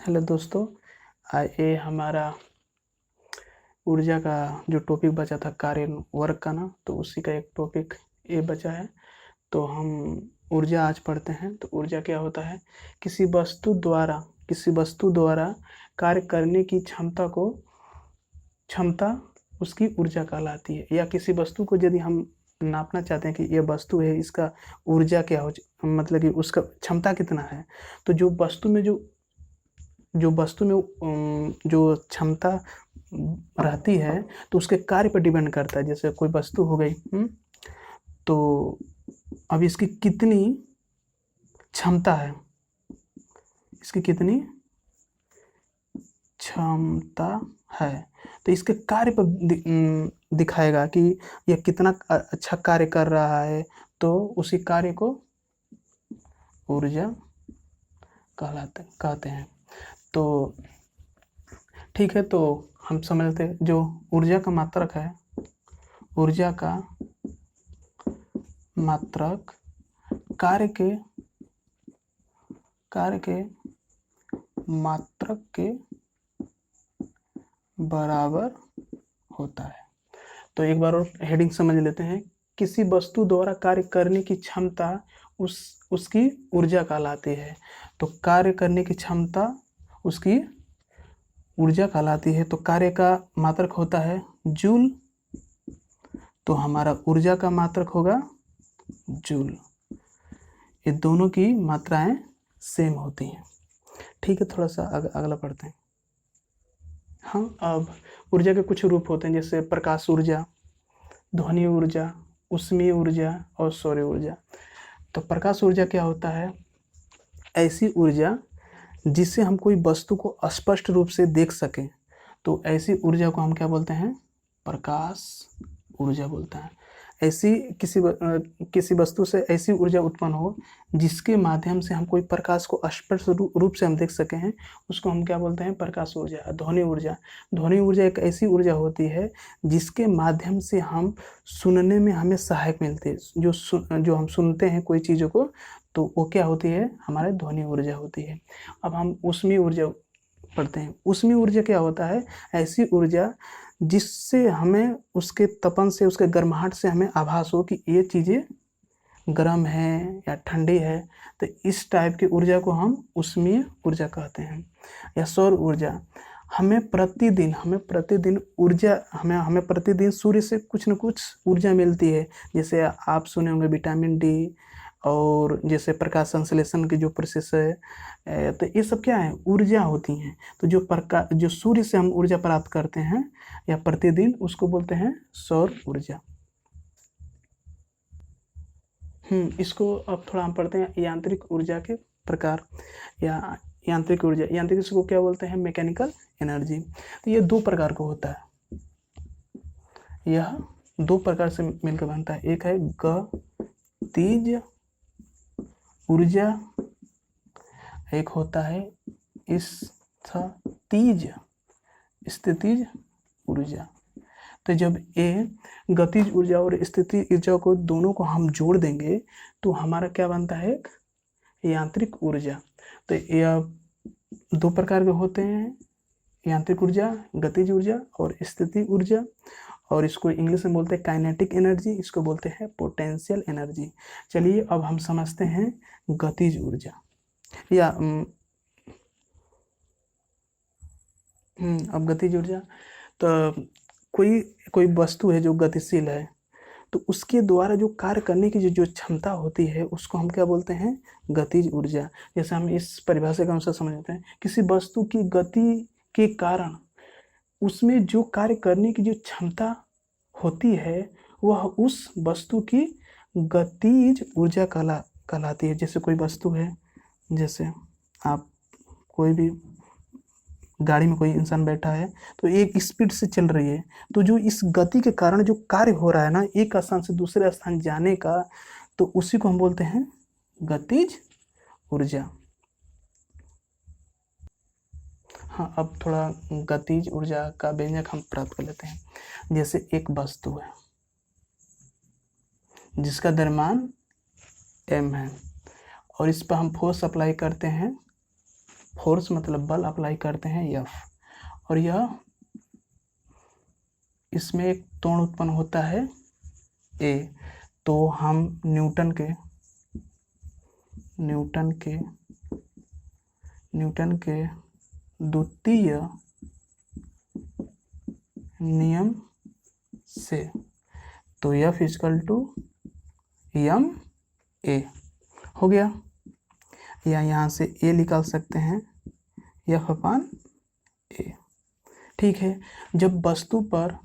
Hello दोस्तों, ये हमारा ऊर्जा का जो टॉपिक बचा था कार्य वर्क का ना, तो उसी का एक टॉपिक ये बचा है। तो हम ऊर्जा आज पढ़ते हैं। तो ऊर्जा क्या होता है? किसी वस्तु द्वारा कार्य करने की क्षमता उसकी ऊर्जा कहलाती है। या किसी वस्तु को यदि हम नापना चाहते हैं कि ये वस्तु है, इसका ऊर्जा क्या हो, मतलब कि उसका क्षमता कितना है, तो जो वस्तु में जो क्षमता रहती है तो उसके कार्य पर डिपेंड करता है। जैसे कोई वस्तु हो गई, तो अब इसकी कितनी क्षमता है, इसकी कितनी क्षमता है, तो इसके कार्य पर दिखाएगा कि यह कितना अच्छा कार्य कर रहा है। तो उसी कार्य को ऊर्जा कहते हैं। तो ठीक है, तो हम समझते हैं जो ऊर्जा का मात्रक है, ऊर्जा का मात्रक कार्य के मात्रक के बराबर होता है। तो एक बार और हेडिंग समझ लेते हैं। किसी वस्तु द्वारा कार्य करने की क्षमता उसकी ऊर्जा कहलाती है। तो कार्य करने की क्षमता उसकी ऊर्जा कहलाती है। तो कार्य का मात्रक होता है जूल, तो हमारा ऊर्जा का मात्रक होगा जूल। ये दोनों की मात्राएं सेम होती हैं। ठीक है, थोड़ा सा अगला पढ़ते हैं। हम अब ऊर्जा के कुछ रूप होते हैं, जैसे प्रकाश ऊर्जा, ध्वनि ऊर्जा, ऊष्मीय ऊर्जा और सौर ऊर्जा। तो प्रकाश ऊर्जा क्या होता है? ऐसी ऊर्जा जिससे हम कोई वस्तु को स्पष्ट रूप से देख सकें, तो ऐसी ऊर्जा को हम क्या बोलते हैं? प्रकाश ऊर्जा बोलते हैं। ऐसी किसी वस्तु से ऐसी ऊर्जा उत्पन्न हो जिसके माध्यम से हम कोई प्रकाश को स्पष्ट रूप से हम देख सके हैं, उसको हम क्या बोलते हैं? प्रकाश ऊर्जा। ध्वनि ऊर्जा एक ऐसी ऊर्जा होती है जिसके माध्यम से हम सुनने में हमें सहायक मिलती है। जो हम सुनते हैं कोई चीज़ों को, तो वो क्या होती है? हमारे ध्वनि ऊर्जा होती है। अब हम ऊष्मीय ऊर्जा पढ़ते हैं। ऊष्मीय ऊर्जा क्या होता है? ऐसी ऊर्जा जिससे हमें उसके तपन से, उसके गर्माहट से हमें आभास हो कि ये चीज़ें गर्म है या ठंडी है। तो इस टाइप की ऊर्जा को हम ऊष्मीय ऊर्जा कहते हैं। या सौर ऊर्जा, हमें प्रतिदिन सूर्य से कुछ न कुछ ऊर्जा मिलती है। जैसे आप सुने होंगे विटामिन डी, और जैसे प्रकाश संश्लेषण की जो प्रोसेस है, तो ये सब क्या है? ऊर्जा होती हैं। तो जो सूर्य से हम ऊर्जा प्राप्त करते हैं या प्रतिदिन, उसको बोलते हैं सौर ऊर्जा। इसको अब थोड़ा हम पढ़ते हैं यांत्रिक ऊर्जा के प्रकार। या यांत्रिक ऊर्जा, इसको क्या बोलते हैं? Mechanical energy. तो ये दो प्रकार का होता है, यह दो प्रकार से मिलकर बनता है। एक है गतिज ऊर्जा, एक होता है स्थितिज ऊर्जा। तो जब ये गतिज ऊर्जा और स्थितिज ऊर्जा को दोनों को हम जोड़ देंगे तो हमारा क्या बनता है? एक यांत्रिक ऊर्जा। तो यह दो प्रकार के होते हैं, यांत्रिक ऊर्जा, गतिज ऊर्जा और स्थितिज ऊर्जा। और इसको इंग्लिश में बोलते हैं काइनेटिक एनर्जी, इसको बोलते हैं पोटेंशियल एनर्जी। चलिए अब हम समझते हैं गतिज ऊर्जा। या अब गतिज ऊर्जा, तो कोई वस्तु है जो गतिशील है, तो उसके द्वारा जो कार्य करने की जो क्षमता होती है, उसको हम क्या बोलते हैं? गतिज ऊर्जा। जैसे हम इस परिभाषा के अनुसार समझते हैं, किसी वस्तु की गति के कारण उसमें जो कार्य करने की जो क्षमता होती है, वह उस वस्तु की गतिज ऊर्जा कहलाती है। जैसे कोई वस्तु है, जैसे आप कोई भी गाड़ी में कोई इंसान बैठा है, तो एक स्पीड से चल रही है, तो जो इस गति के कारण जो कार्य हो रहा है ना, एक स्थान से दूसरे स्थान जाने का, तो उसी को हम बोलते हैं गतिज ऊर्जा। हाँ, अब थोड़ा गतिज ऊर्जा का व्यंजक हम प्राप्त कर लेते हैं। जैसे एक वस्तु है जिसका द्रव्यमान m है, और इस पर हम फोर्स अप्लाई करते हैं फोर्स मतलब बल अप्लाई करते हैं F, और यह इसमें एक त्वरण उत्पन्न होता है A, तो हम न्यूटन के द्वितीय नियम से, तो F equal to M A हो गया, या यहाँ से A निकाल सकते हैं F अपान ए। ठीक है, जब वस्तु पर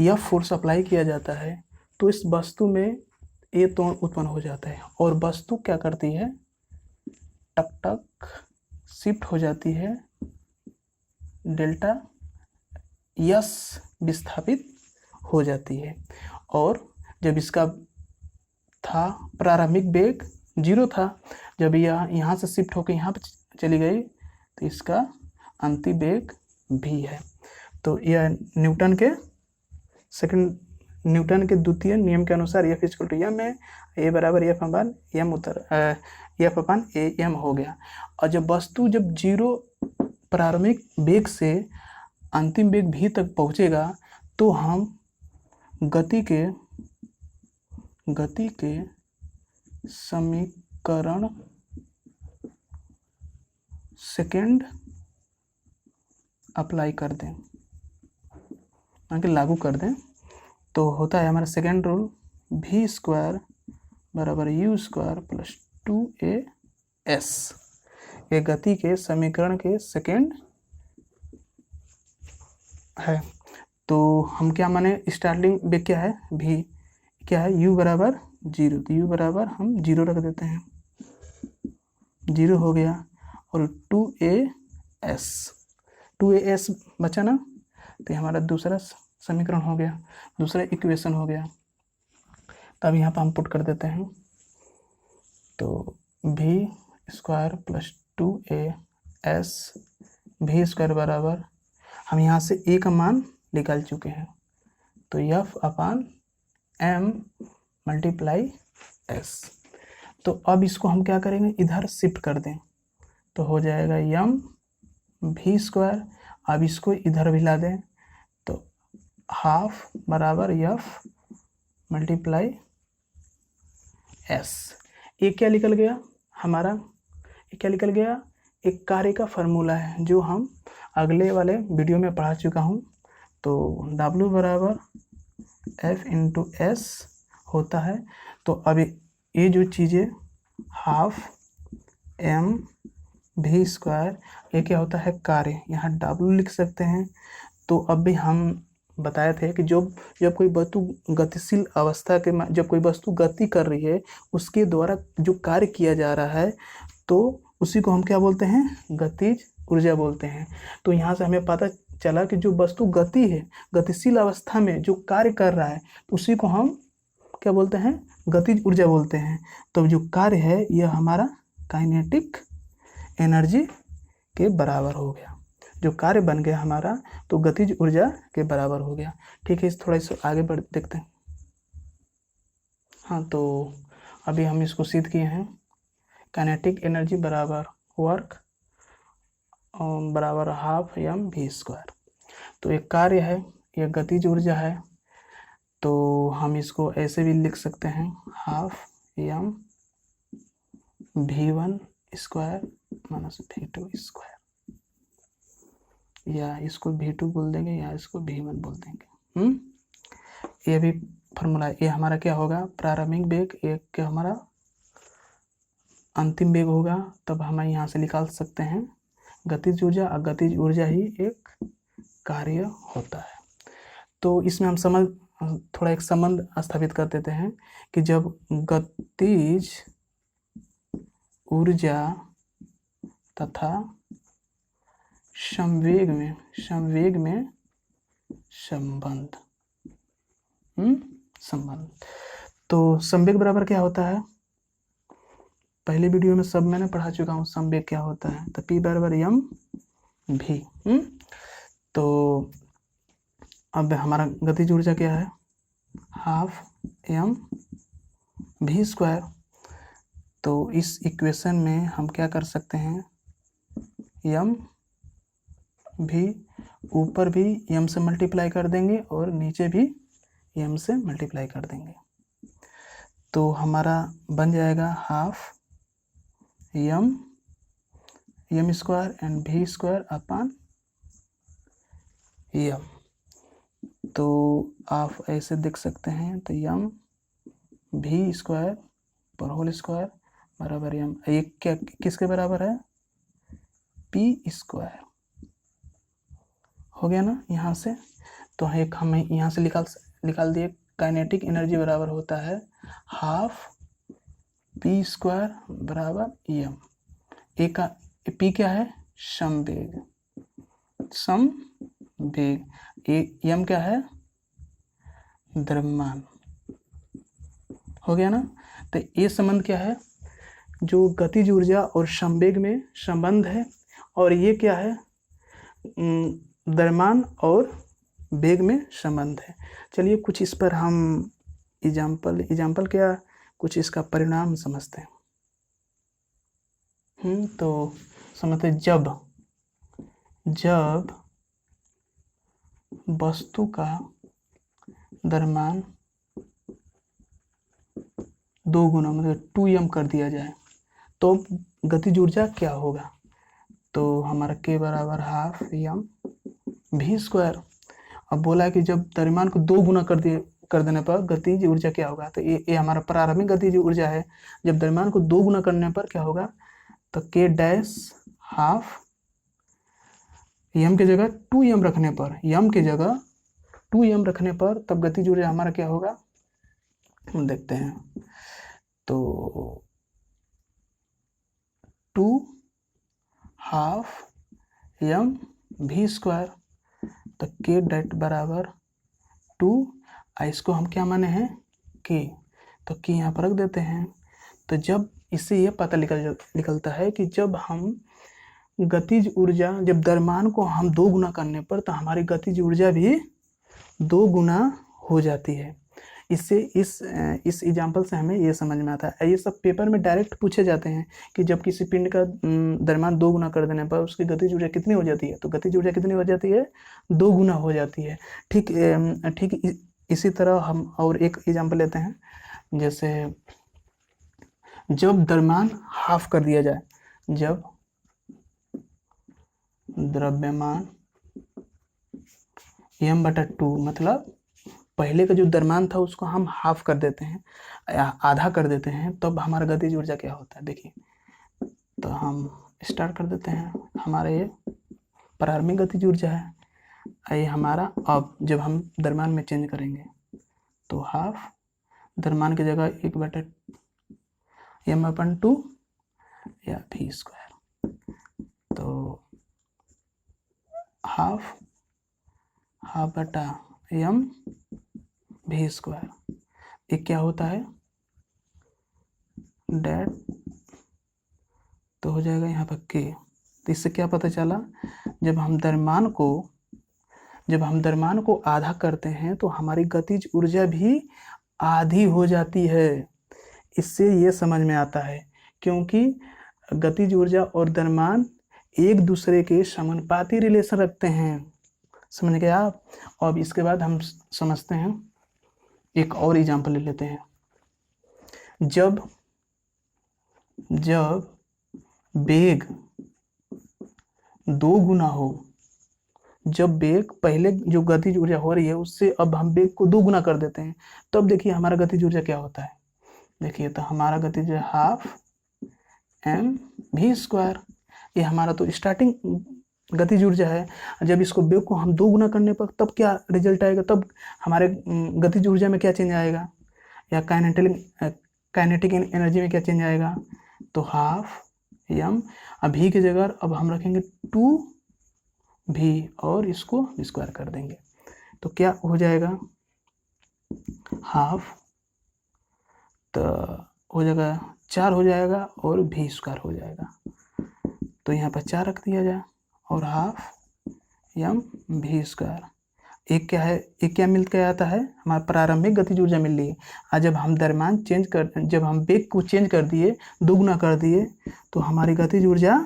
यह फोर्स अप्लाई किया जाता है तो इस वस्तु में ए त्वरण उत्पन्न हो जाता है, और वस्तु क्या करती है, टक टक शिफ्ट हो जाती है, डेल्टा यस विस्थापित हो जाती है। और जब इसका था प्रारंभिक वेग 0 था, जब यह यहाँ से शिफ्ट होकर यहाँ पर चली गई तो इसका अंतिम वेग भी है। तो यह न्यूटन के द्वितीय नियम के अनुसार F इक्वल टू एम है, ए बराबर F upon M F upon A M हो गया। और जब वस्तु जब 0 प्रारंभिक वेग से अंतिम वेग भी तक पहुँचेगा तो हम गति के समीकरण सेकेंड अप्लाई कर दें, लागू कर दें, तो होता है हमारा सेकेंड रूल v स्क्वायर बराबर u स्क्वायर प्लस 2as। ये गति के समीकरण के सेकेंड है। तो हम क्या माने, स्टार्टिंग वेग क्या है, v क्या है, u बराबर 0, तो u बराबर हम 0 रख देते हैं, 0 हो गया, और 2as बचा ना, तो हमारा दूसरा समीकरण हो गया, दूसरा इक्वेशन हो गया। तब यहाँ पर हम पुट कर देते हैं, तो v square plus 2as v square बराबर, हम यहाँ से a का मान निकाल चुके हैं, तो F अपान m मल्टीप्लाई s। तो अब इसको हम क्या करेंगे, इधर शिफ्ट कर दें, तो हो जाएगा m v स्क्वायर। अब इसको इधर भी ला दें, तो हाफ बराबर F मल्टीप्लाई s। ये क्या निकल गया हमारा, ये क्या निकल गया, एक कार्य का फार्मूला है जो हम अगले वाले वीडियो में पढ़ा चुका हूँ। तो W बराबर F इंटू एस होता है। तो अभी ये जो चीज़ें हाफ m v स्क्वायर, ये क्या होता है, कार्य, यहाँ W लिख सकते हैं। तो अभी हम बताए थे कि जब कोई वस्तु गतिशील अवस्था के, जब कोई वस्तु गति कर रही है, उसके द्वारा जो कार्य किया जा रहा है, तो उसी को हम क्या बोलते हैं, गतिज ऊर्जा बोलते हैं। तो यहाँ से हमें पता चला कि जो वस्तु गति है, गतिशील अवस्था में जो कार्य कर रहा है, उसी को हम क्या बोलते हैं, गतिज ऊर्जा बोलते हैं। तो जो कार्य है यह हमारा काइनेटिक एनर्जी के बराबर हो गया, जो कार्य बन गया हमारा, तो गतिज ऊर्जा के बराबर हो गया। ठीक है, इस थोड़ा इस आगे बढ़ देखते हैं। हाँ, तो अभी हम इसको सिद्ध किए हैं, काइनेटिक एनर्जी बराबर वर्क बराबर हाफ m v स्क्वायर। तो एक कार्य है, यह गतिज ऊर्जा है, तो हम इसको ऐसे भी लिख सकते हैं, half m v1 square minus v2 square, या इसको v2 बोल देंगे या इसको v1 बोल देंगे। ये भी फार्मूला, ये हमारा क्या होगा, प्रारंभिक वेग, एक क्या हमारा अंतिम वेग होगा, तब हम यहाँ से निकाल सकते हैं गतिज ऊर्जा। और गतिज ऊर्जा ही एक कार्य होता है। तो इसमें हम थोड़ा एक संबंध स्थापित कर देते हैं कि जब गतिज ऊर्जा तथा संवेग में संबंध, तो संवेग बराबर क्या होता है, पहले वीडियो में सब मैंने पढ़ा चुका हूँ, संवेग क्या होता है, तो P बराबर m v। तो अब हमारा गतिज ऊर्जा क्या है, हाफ m v स्क्वायर। तो इस इक्वेशन में हम क्या कर सकते हैं, यम भी, ऊपर भी यम से मल्टीप्लाई कर देंगे और नीचे भी यम से मल्टीप्लाई कर देंगे। तो हमारा बन जाएगा हाफ यम स्क्वायर एंड भी स्क्वायर अपॉन यम। तो आप ऐसे देख सकते हैं, तो यम भी स्क्वायर पर होल स्क्वायर बराबर यम, एक क्या किसके बराबर है, पी स्क्वायर। हो गया ना यहाँ से। तो एक हम यहाँ से निकाल दिए, काइनेटिक एनर्जी बराबर होता है हाफ पी स्क्वायर बराबर यम। एक का पी क्या है, समवेग, यम क्या है, द्रव्यमान। हो गया ना। तो ये संबंध क्या है, जो गतिज ऊर्जा और संवेग में संबंध है, और ये क्या है, द्रव्यमान और वेग में संबंध है। चलिए कुछ इस पर हम एग्जाम्पल क्या, कुछ इसका परिणाम समझते हैं। तो समझते, जब वस्तु का द्रव्यमान 2 गुना मतलब 2m कर दिया जाए तो गतिज ऊर्जा क्या होगा। तो हमारा k बराबर हाफ यम भी स्क्वायर। अब बोला है कि जब द्रव्यमान को 2 गुना कर देने पर गतिज ऊर्जा क्या होगा। तो ये हमारा प्रारंभिक गतिज ऊर्जा है। जब द्रव्यमान को 2 गुना करने पर क्या होगा, तो k डैश हाफ यम की जगह 2m रखने पर, यम की जगह 2m रखने पर तब गतिज ऊर्जा हमारा क्या होगा, हम देखते हैं। तो 2 हाफ यम भी स्क्वायर, तो k डैट बराबर 2, इसको हम क्या माने हैं, k, तो k यहाँ पर रख देते हैं। तो जब इससे ये पता निकलता है कि जब हम गतिज ऊर्जा, जब द्रव्यमान को हम 2 गुना करने पर तो हमारी गतिज ऊर्जा भी 2 गुना हो जाती है। इससे इस एग्जाम्पल से हमें ये समझ में आता है। ये सब पेपर में डायरेक्ट पूछे जाते हैं कि जब किसी पिंड का द्रव्यमान 2 गुना कर देने पर उसकी गतिज ऊर्जा कितनी हो जाती है। तो गतिज ऊर्जा कितनी हो जाती है, 2 गुना हो जाती है। ठीक इसी तरह हम और एक एग्जाम्पल लेते हैं। जैसे जब द्रव्यमान हाफ कर दिया जाए, जब द्रव्यमान m/2 मतलब पहले का जो द्रव्यमान था उसको हम हाफ कर देते हैं, आधा कर देते हैं, तब हमारा गतिज ऊर्जा क्या होता है। देखिए, तो हम स्टार्ट कर देते हैं। हमारा ये प्रारंभिक गतिज ऊर्जा है, ये हमारा अब जब हम द्रव्यमान में चेंज करेंगे तो हाफ द्रव्यमान की जगह 1/m/2 या भी स्क्वायर, तो हाफ बटा m भी स्क्वायर, ये क्या होता है, डेट, तो हो जाएगा यहाँ पर k। तो इससे क्या पता चला, जब हम द्रव्यमान को आधा करते हैं तो हमारी गतिज ऊर्जा भी आधी हो जाती है। इससे ये समझ में आता है, क्योंकि गतिज ऊर्जा और द्रव्यमान एक दूसरे के समानुपाती रिलेशन रखते हैं। समझ गए आप। अब इसके बाद हम समझते हैं, एक और एग्जाम्पल ले लेते हैं। जब वेग 2 गुना हो, जब वेग पहले जो गतिज ऊर्जा हो रही है उससे अब हम वेग को 2 गुना कर देते हैं, तब देखिए हमारा गतिज ऊर्जा क्या होता है। देखिए, तो हमारा गतिज हाफ m भी स्क्वायर, ये हमारा तो स्टार्टिंग गतिज ऊर्जा है। जब इसको वेग को हम 2 गुना करने पर तब क्या रिजल्ट आएगा, तब हमारे गतिज ऊर्जा में क्या चेंज आएगा, या काइनेटिक एनर्जी में क्या चेंज आएगा। तो हाफ m, अभी की जगह अब हम रखेंगे 2 भी और इसको स्क्वायर कर देंगे, तो क्या हो जाएगा, हाफ तो हो जाएगा 4 हो जाएगा और भी स्क्वायर हो जाएगा। तो यहाँ पर 4 रख दिया जाए और हाफ m भी स्क्वायर। एक क्या है, एक क्या मिल के आता है, हमारा प्रारंभिक गतिज ऊर्जा मिल रही है। और जब हम जब हम वेग को चेंज कर दिए, 2 गुना कर दिए, तो हमारी गतिज ऊर्जा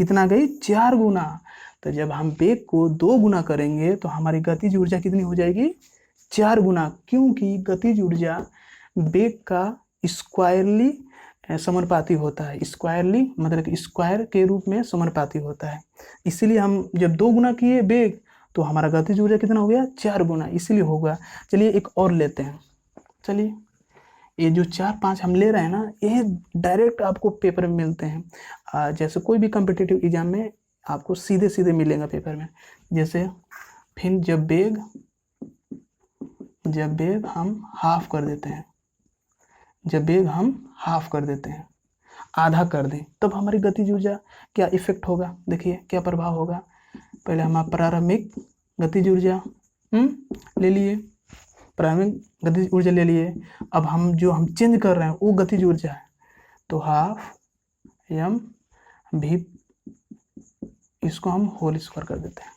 कितना गई, 4 गुना। तो जब हम वेग को 2 गुना करेंगे तो हमारी गतिज ऊर्जा कितनी हो जाएगी, 4 गुना, क्योंकि गतिज ऊर्जा वेग का स्क्वायरली समानुपाती होता है। स्क्वायरली मतलब कि स्क्वायर के रूप में समानुपाती होता है। इसीलिए हम जब 2 गुना किए वेग तो हमारा गतिज ऊर्जा कितना हो गया, 4 गुना, इसीलिए होगा। चलिए एक और लेते हैं। चलिए ये जो 4-5 हम ले रहे हैं ना, ये डायरेक्ट आपको पेपर में मिलते हैं। जैसे कोई भी कॉम्पिटिटिव एग्जाम में आपको सीधे सीधे मिलेगा पेपर में। जैसे फिर जब वेग हम हाफ कर देते हैं, जब वेग हम हाफ कर देते हैं, आधा कर दें, तब हमारी गतिज ऊर्जा क्या इफेक्ट होगा, देखिए क्या प्रभाव होगा। पहले हम प्रारंभिक गतिज ऊर्जा ले लिए, प्रारंभिक गतिज ऊर्जा ले लिए। अब हम चेंज कर रहे हैं वो गतिज ऊर्जा है, तो हाफ m v, इसको हम होल स्क्वायर कर देते हैं,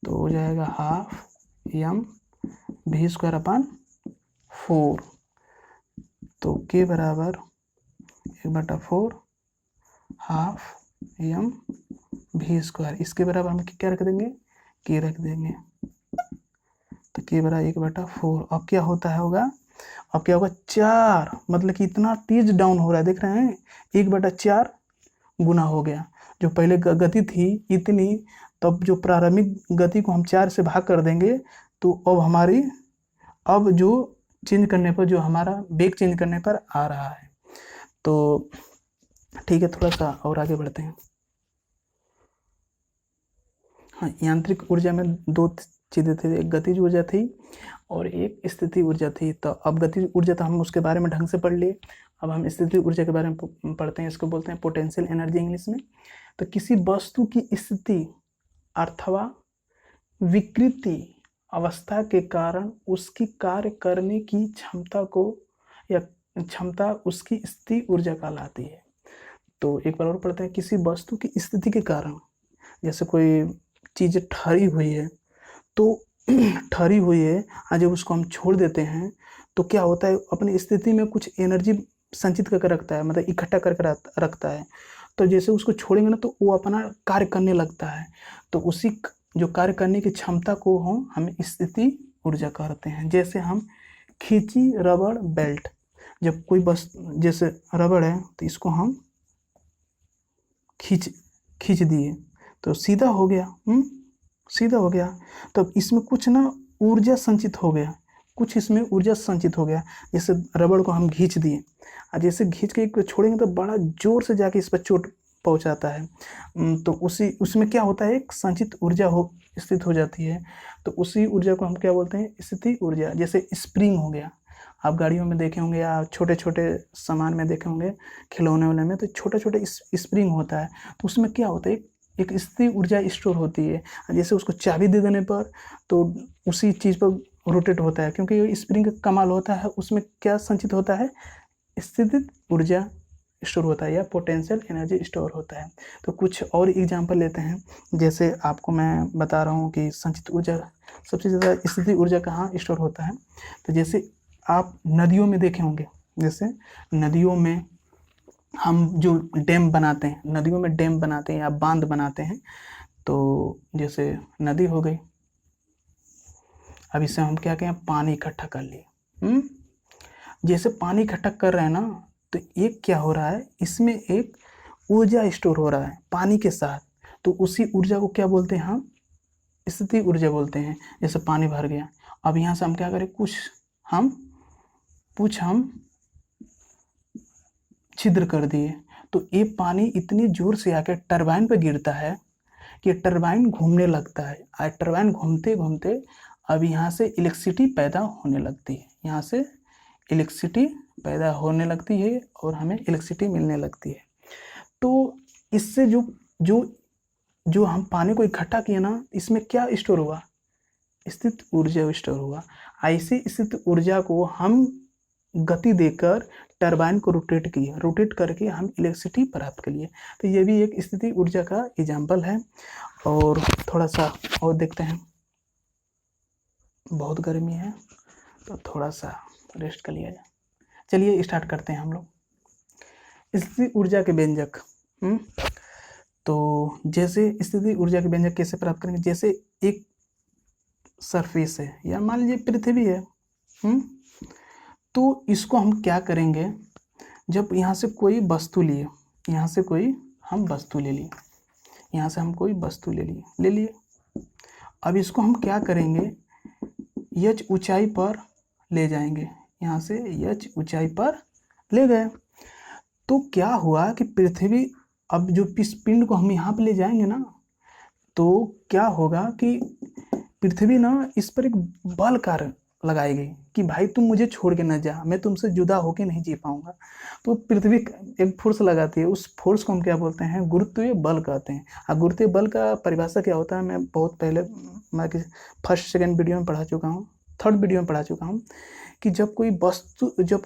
तो हो जाएगा half m v square upon 4। तो k बराबर 1/4 हाफ m v स्क्वायर, इसके बराबर हम क्या रख देंगे, k रख देंगे, तो k बराबर 1/4। अब क्या होता है होगा, अब क्या होगा, 4, मतलब कि इतना तेज डाउन हो रहा है, देख रहे हैं, 1/4 गुना हो गया। जो पहले गति थी इतनी, तब जो प्रारंभिक गति को हम 4 से भाग कर देंगे तो अब जो चेंज करने पर, जो हमारा वेग चेंज करने पर आ रहा है। तो ठीक है, थोड़ा सा और आगे बढ़ते हैं। हाँ, यांत्रिक ऊर्जा में 2 चीज़ें थी, एक गतिज ऊर्जा थी और एक स्थिति ऊर्जा थी। तो अब गतिज ऊर्जा तो हम उसके बारे में ढंग से पढ़ लिए, अब हम स्थिति ऊर्जा के बारे में पढ़ते हैं। इसको बोलते हैं पोटेंशियल एनर्जी इंग्लिश में। तो किसी वस्तु की स्थिति अथवा विकृति अवस्था के कारण उसकी कार्य करने की क्षमता को या क्षमता उसकी स्थिति ऊर्जा कहलाती है। तो एक बार और पढ़ते हैं, किसी वस्तु की स्थिति के कारण, जैसे कोई चीज़ ठहरी हुई है, तो ठहरी हुई है, आज जब उसको हम छोड़ देते हैं तो क्या होता है, अपनी स्थिति में कुछ एनर्जी संचित करके रखता है, मतलब इकट्ठा करके रखता है। तो जैसे उसको छोड़ेंगे ना तो वो अपना कार्य करने लगता है, तो उसी जो कार्य करने की क्षमता को हम स्थिति ऊर्जा कहते हैं। जैसे हम खींची रबड़ बेल्ट, जब कोई बस जैसे रबड़ है तो इसको हम खींच दिए तो सीधा हो गया, सीधा हो गया। तो इसमें कुछ ना ऊर्जा संचित हो गया, कुछ इसमें ऊर्जा संचित हो गया। जैसे रबड़ को हम खींच दिए, और जैसे खींच के एक छोड़ेंगे तो बड़ा जोर से जाके इस पर चोट पहुंचाता है, तो उसमें क्या होता है, एक संचित ऊर्जा स्थित हो जाती है। तो उसी ऊर्जा को हम क्या बोलते हैं, स्थिति ऊर्जा। जैसे स्प्रिंग हो गया, आप गाड़ियों में देखे होंगे या छोटे छोटे सामान में देखे होंगे, खिलौने वाले में, तो छोटे छोटे स्प्रिंग होता है, तो उसमें क्या होता है, एक स्थिति ऊर्जा स्टोर होती है। जैसे उसको चाबी दे देने पर तो उसी चीज़ पर रोटेट होता है, क्योंकि स्प्रिंग का कमाल होता है, उसमें क्या संचित होता है, स्थिति ऊर्जा स्टोर होता है या पोटेंशियल एनर्जी स्टोर होता है। तो कुछ और एग्जांपल लेते हैं। जैसे आपको मैं बता रहा हूँ कि संचित ऊर्जा, सबसे ज़्यादा स्थिति ऊर्जा कहाँ स्टोर होता है। तो जैसे आप नदियों में देखे होंगे, जैसे नदियों में हम जो डैम बनाते हैं, नदियों में डैम बनाते हैं या बांध बनाते हैं, तो जैसे नदी हो गई, अब इससे हम क्या कहें, पानी इकट्ठा कर लिए। जैसे पानी इकट्ठा कर रहे हैं ना, तो एक क्या हो रहा है, इसमें एक ऊर्जा स्टोर हो रहा है पानी के साथ, तो उसी ऊर्जा को क्या बोलते हैं, हम स्थिति ऊर्जा बोलते हैं। जैसे पानी भर गया, अब यहाँ से हम क्या करें, कुछ हम छिद्र कर दिए, तो ये पानी इतनी जोर से आकर टरबाइन पर गिरता है कि टरबाइन घूमने लगता है, और टरबाइन घूमते घूमते अब यहाँ से इलेक्ट्रिसिटी पैदा होने लगती है, यहाँ से इलेक्ट्रिसिटी पैदा होने लगती है और हमें इलेक्ट्रिसिटी मिलने लगती है। तो इससे जो हम पानी को इकट्ठा किए ना, इसमें क्या स्टोर हुआ, स्थित ऊर्जा स्टोर हुआ। ऐसी स्थित ऊर्जा को हम गति देकर टरबाइन को रोटेट करके हम इलेक्ट्रिसिटी प्राप्त कर लिए। तो ये भी एक स्थिति ऊर्जा का एग्जाम्पल है। और थोड़ा सा और देखते हैं, बहुत गर्मी है तो थोड़ा सा रेस्ट कर लिया जाए। चलिए स्टार्ट करते हैं हम लोग स्थिति ऊर्जा के व्यंजक। तो जैसे स्थिति ऊर्जा के व्यंजक कैसे प्राप्त करेंगे, जैसे एक सरफेस है या मान लीजिए पृथ्वी है, तो इसको हम क्या करेंगे, जब यहाँ से कोई वस्तु लिए, यहाँ से कोई हम वस्तु ले लिए, यहाँ से हम कोई वस्तु ले लिए, अब इसको हम क्या करेंगे, h ऊंचाई पर ले जाएंगे, यहाँ से h ऊंचाई पर ले गए, तो क्या हुआ कि पृथ्वी, अब जो इस पिंड को हम यहाँ पे ले जाएंगे ना, तो क्या होगा कि पृथ्वी ना इस पर एक बल कार्य लगाएगी कि भाई तुम मुझे छोड़ के न जा, मैं तुमसे जुदा होके नहीं जी पाऊंगा। तो पृथ्वी एक फोर्स लगाती है, उस फोर्स को हम क्या बोलते हैं, गुरुत्वीय बल कहते हैं। और गुरुत्वीय बल का परिभाषा क्या होता है, मैं बहुत पहले मैं फर्स्ट सेकंड वीडियो में पढ़ा चुका हूँ, थर्ड वीडियो में पढ़ा चुका हूँ कि जब कोई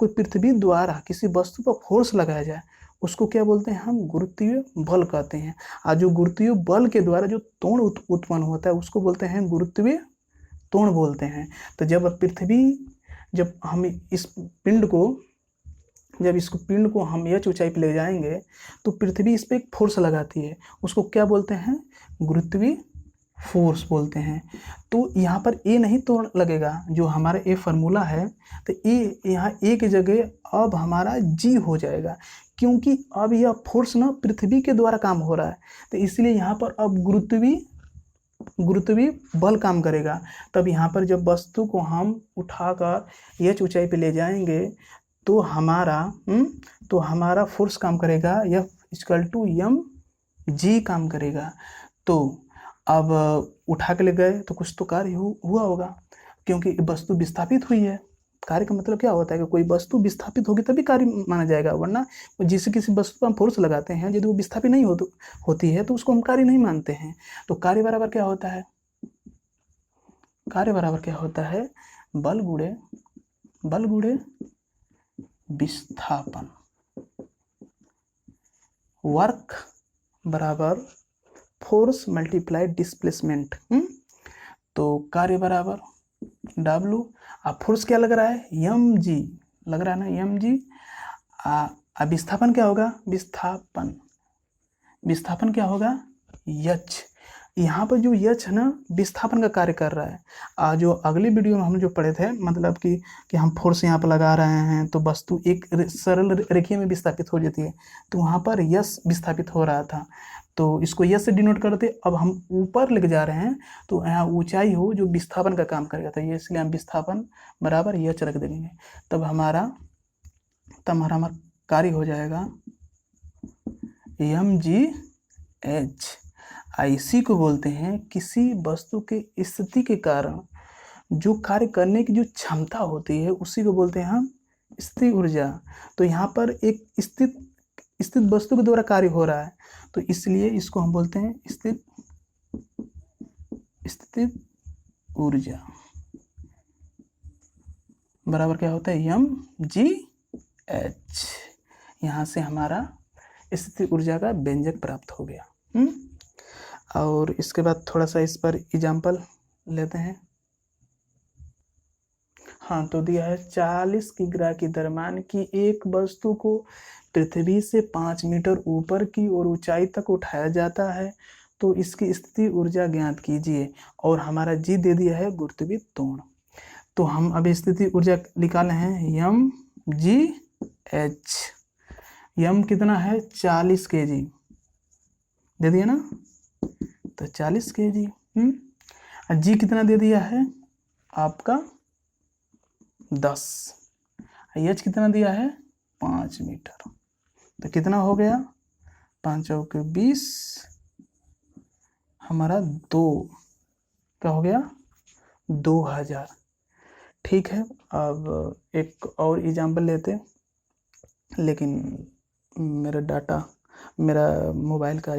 पृथ्वी द्वारा किसी वस्तु पर फोर्स लगाया जाए उसको क्या बोलते हैं, हम गुरुत्वीय बल कहते हैं। और जो गुरुत्वीय बल के द्वारा जो त्वरण उत्पन्न होता है उसको बोलते हैं गुरुत्वीय त्वरण बोलते हैं। तो जब हम इस पिंड को हम h ऊंचाई पे ले जाएंगे तो पृथ्वी इस पे एक फोर्स लगाती है, उसको क्या बोलते हैं, गुरुत्वीय फोर्स बोलते हैं। तो यहाँ पर ए नहीं तो लगेगा, जो हमारा ए फार्मूला है, तो ए यहाँ ए की जगह अब हमारा जी हो जाएगा, क्योंकि अब यह फोर्स ना पृथ्वी के द्वारा काम हो रहा है, तो इसलिए यहाँ पर अब गुरुत्वीय बल काम करेगा। तब यहाँ पर जब वस्तु को हम उठाकर h ऊंचाई पे ले जाएंगे तो हमारा फोर्स काम करेगा, F = mg काम करेगा। तो अब उठा के ले गए तो कुछ तो कार्य हुआ होगा, क्योंकि वस्तु विस्थापित हुई है। कार्य का मतलब क्या होता है कि कोई वस्तु विस्थापित होगी तभी कार्य माना जाएगा, वरना किसी वस्तु पर हम फोर्स लगाते हैं, यदि वो विस्थापित नहीं होती है तो उसको हम कार्य नहीं मानते हैं। तो कार्य बराबर क्या होता है, बल गुणे विस्थापन, वर्क बराबर फोर्स मल्टीप्लाई डिस्प्लेसमेंट। तो कार्य बराबर W, अब फोर्स क्या लग रहा है, mg लग रहा है ना, mg। विस्थापन क्या होगा, विस्थापन क्या होगा, h। यहाँ पर जो h है ना विस्थापन का कार्य कर रहा है। जो अगले वीडियो में हम जो पढ़े थे, मतलब कि हम फोर्स यहाँ पर लगा रहे हैं तो वस्तु एक सरल रेखीय में विस्थापित हो जाती है, तो वहाँ पर यश विस्थापित हो रहा था, तो इसको यश से डिनोट करते। अब हम ऊपर लेके जा रहे हैं तो यहाँ ऊंचाई हो जो विस्थापन का काम करेगा, तो ये इसलिए हम विस्थापन बराबर यच रख देंगे। तब हमारा कार्य हो जाएगा mgh। इसी को बोलते हैं किसी वस्तु के स्थिति के कारण जो कार्य करने की जो क्षमता होती है उसी को बोलते हैं हम स्थिति ऊर्जा। तो यहाँ पर एक स्थित वस्तु के द्वारा कार्य हो रहा है, तो इसलिए इसको हम बोलते हैं स्थितिज ऊर्जा बराबर क्या होता है, mgh। यहाँ से हमारा स्थिति ऊर्जा का व्यंजक प्राप्त हो गया। और इसके बाद थोड़ा सा इस पर एग्जाम्पल लेते हैं। हाँ, तो दिया है 40 किग्रा की द्रव्यमान की एक वस्तु को पृथ्वी से 5 मीटर ऊपर की और ऊंचाई तक उठाया जाता है, तो इसकी स्थिति ऊर्जा ज्ञात कीजिए। और हमारा जी दे दिया है गुरुत्वीय त्वरण। तो हम अभी स्थिति ऊर्जा निकाले हैं, mgh। m कितना है, 40 kg दे दिया ना, तो 40 kg। g कितना दे दिया है आपका 10, h कितना दिया है 5 मीटर, तो कितना हो गया 5 चौके 20, हमारा 2 क्या हो गया 2000। ठीक है, अब एक और एग्जाम्पल लेते, लेकिन मेरा मोबाइल का